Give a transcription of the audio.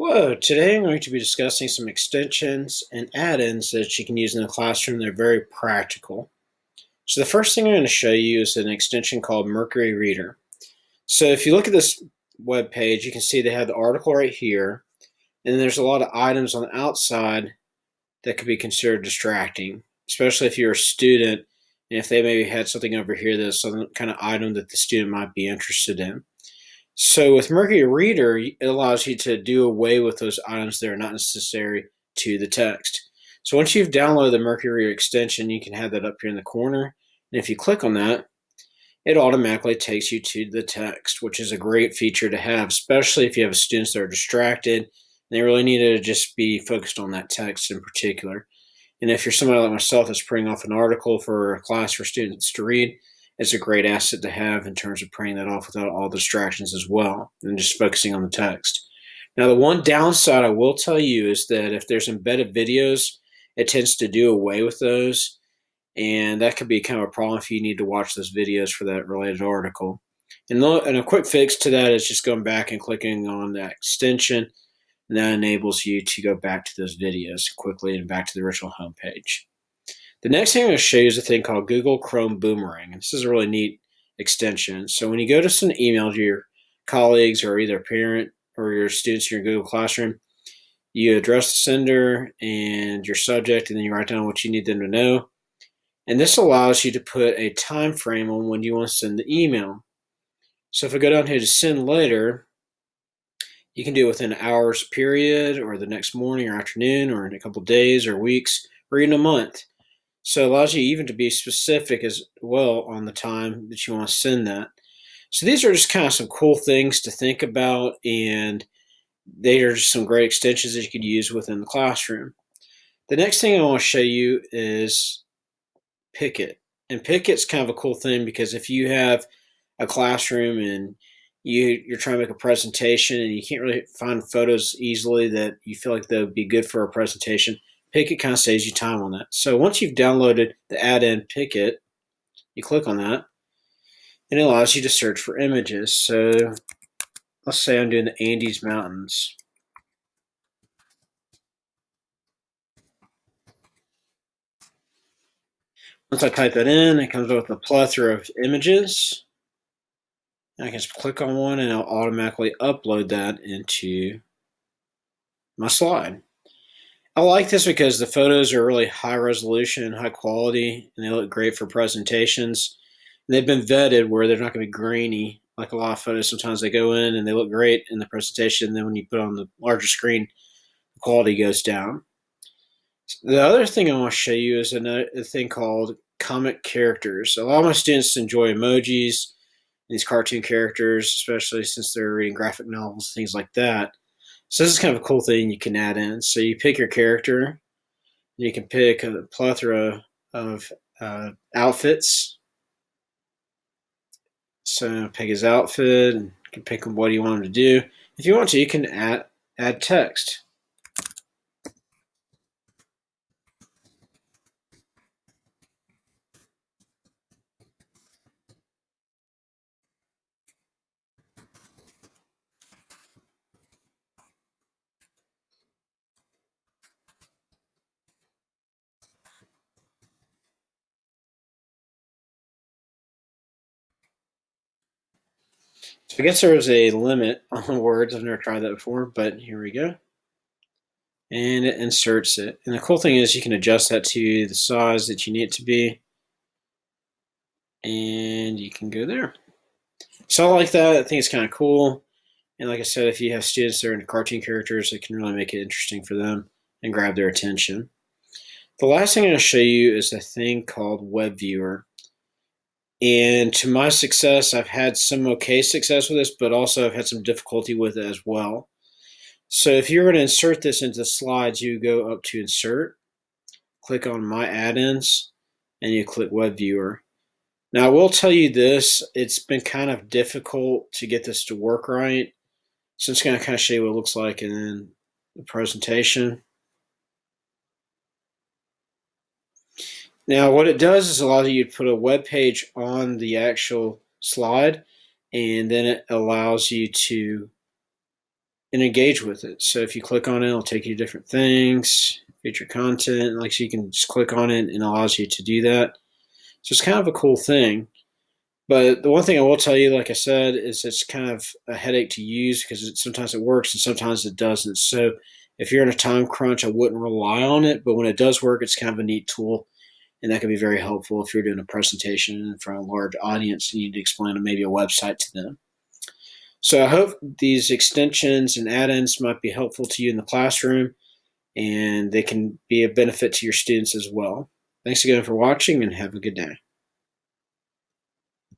Whoa, today I'm going to be discussing some extensions and add-ins that you can use in the classroom. They're very practical. So the first thing I'm going to show you is an extension called Mercury Reader. So if you look at this web page, you can see they have the article right here, and then there's a lot of items on the outside that could be considered distracting, especially if you're a student and if they maybe had something over here that's some kind of item that the student might be interested in. So with Mercury Reader, it allows you to do away with those items that are not necessary to the text. So once you've downloaded the Mercury Reader extension, you can have that up here in the corner. And if you click on that, it automatically takes you to the text, which is a great feature to have, especially if you have students that are distracted and they really need to just be focused on that text in particular. And if you're somebody like myself that's printing off an article for a class for students to read, it's a great asset to have in terms of printing that off without all the distractions as well and just focusing on the text. Now, the one downside I will tell you is that if there's embedded videos, it tends to do away with those, and that could be kind of a problem if you need to watch those videos for that related article. And a quick fix to that is just going back and clicking on that extension, and that enables you to go back to those videos quickly and back to the original homepage. The next thing I'm going to show you is a thing called Google Chrome Boomerang. And this is a really neat extension. So when you go to send an email to your colleagues or either a parent or your students in your Google Classroom, you address the sender and your subject, and then you write down what you need them to know. And this allows you to put a time frame on when you want to send the email. So if I go down here to send later, you can do it within an hour's period or the next morning or afternoon or in a couple days or weeks or even a month. So it allows you even to be specific as well on the time that you want to send that. So these are just kind of some cool things to think about, and they are just some great extensions that you could use within the classroom. The next thing I want to show you is Picket. And Picket's kind of a cool thing because if you have a classroom and you're trying to make a presentation and you can't really find photos easily that you feel like that would be good for a presentation, Picket kind of saves you time on that. So once you've downloaded the add-in Picket, you click on that, and it allows you to search for images. So let's say I'm doing the Andes Mountains. Once I type that in, it comes up with a plethora of images. I can just click on one, and it'll automatically upload that into my slide. I like this because the photos are really high resolution and high quality, and they look great for presentations. And they've been vetted where they're not going to be grainy like a lot of photos. Sometimes they go in and they look great in the presentation, and then when you put it on the larger screen, the quality goes down. The other thing I want to show you is a thing called comic characters. A lot of my students enjoy emojis, these cartoon characters, especially since they're reading graphic novels, things like that. So this is kind of a cool thing you can add in. So you pick your character, and you can pick a plethora of outfits. So pick his outfit, and you can pick what you want him to do. If you want to, you can add text. So I guess there is a limit on words. I've never tried that before, but here we go. And it inserts it. And the cool thing is you can adjust that to the size that you need it to be. And you can go there. So I like that. I think it's kind of cool. And like I said, if you have students that are into cartoon characters, it can really make it interesting for them and grab their attention. The last thing I'm going to show you is a thing called Web Viewer. And to my success, I've had some okay success with this, but also I've had some difficulty with it as well. So if you're going to insert this into slides, you go up to Insert, click on My Add-ins, and you click Web Viewer. Now I will tell you this, it's been kind of difficult to get this to work right. So I'm just going to kind of show you what it looks like in the presentation. Now what it does is allows you to put a web page on the actual slide, and then it allows you to and engage with it. So if you click on it, it'll take you to different things, feature content, like so you can just click on it and it allows you to do that. So it's kind of a cool thing. But the one thing I will tell you, like I said, is it's kind of a headache to use because sometimes it works and sometimes it doesn't. So if you're in a time crunch, I wouldn't rely on it. But when it does work, it's kind of a neat tool. And that can be very helpful if you're doing a presentation in front of a large audience and you need to explain maybe a website to them. So I hope these extensions and add-ins might be helpful to you in the classroom, and they can be a benefit to your students as well. Thanks again for watching, and have a good day.